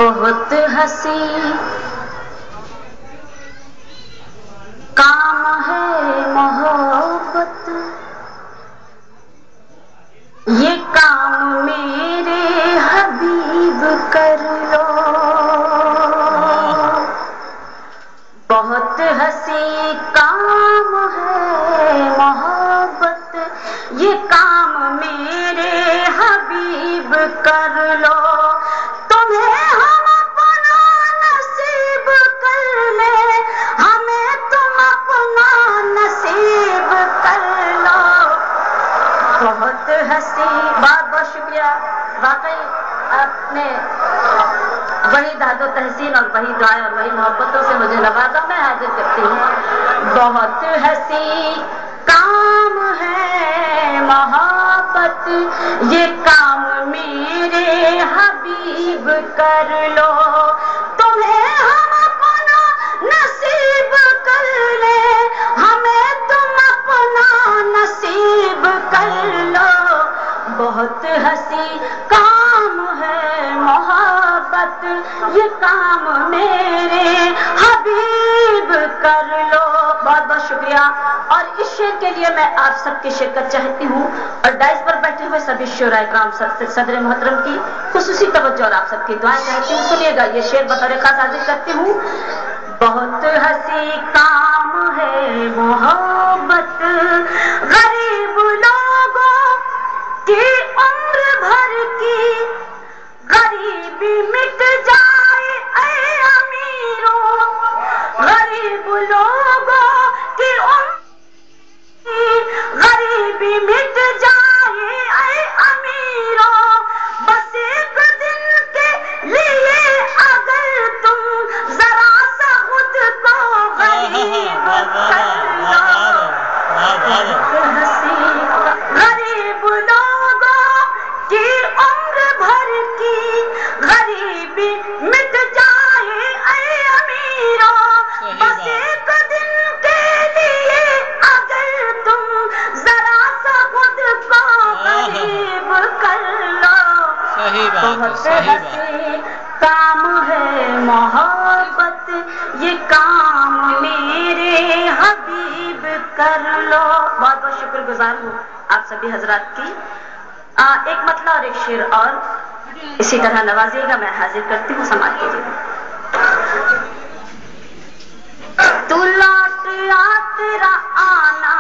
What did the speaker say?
بہت حسین کام ہے محبت، یہ کام میرے حبیب کر لو۔ بہت حسین کام ہے محبت، یہ کام میرے حبیب کر لو۔ تمہیں ہم اپنا نصیب کر لیں، ہمیں تم اپنا نصیب کر لو۔ بہت حسین، بہت بہت شکریہ۔ واقعی آپ نے وہی داد و تحسین اور وہی دعائیں اور وہی محبتوں سے مجھے نوازا، میں حاضر کرتی ہوں۔ بہت حسین کام ہے محبت، یہ کام میرے حبیب کر لو۔ تمہیں ہم اپنا نصیب کر لیں، ہمیں تم اپنا نصیب کر لو۔ بہت حسین کام ہے محبت، یہ کام میرے حبیب کر لو۔ بہت بہت شکریہ۔ اور اس شعر کے لیے میں آپ سب کی شرکت چاہتی ہوں، اور ڈائس پر بیٹھے ہوئے سبھی شعراء اکرام صدر محترم کی خصوصی توجہ اور آپ سب کی دعائیں چاہتی ہوں۔ سنیے گا، یہ شعر بطور خاص حاضر کرتی ہوں۔ بہت حسین کام ہے محبت، غریب لوگوں کی عمر بھر کی غریبی مٹ جائے اے امیروں، غریب لوگوں کی عمر غریبی مٹ جائے اے امیروں، بس ایک دن کے لیے اگر تم ذرا سا خود کو غریب کر لو۔ غریب لوگوں کی عمر بھر کی غریبی مٹ جائے اے امیروں، بس ایک دن کے لیے اگر تم ذرا سا خود کو غریب کر لو۔ بہت حسین کام ہے محبت، یہ کام میرے حبیب کر لو۔ بہت بہت شکر گزار ہوں آپ سبھی حضرات کی۔ ایک مطلع اور ایک شعر اور اسی طرح نوازیے گا، میں حاضر کرتی ہوں، سماعت کیجیے۔ تو لوٹ آ تیرا آنا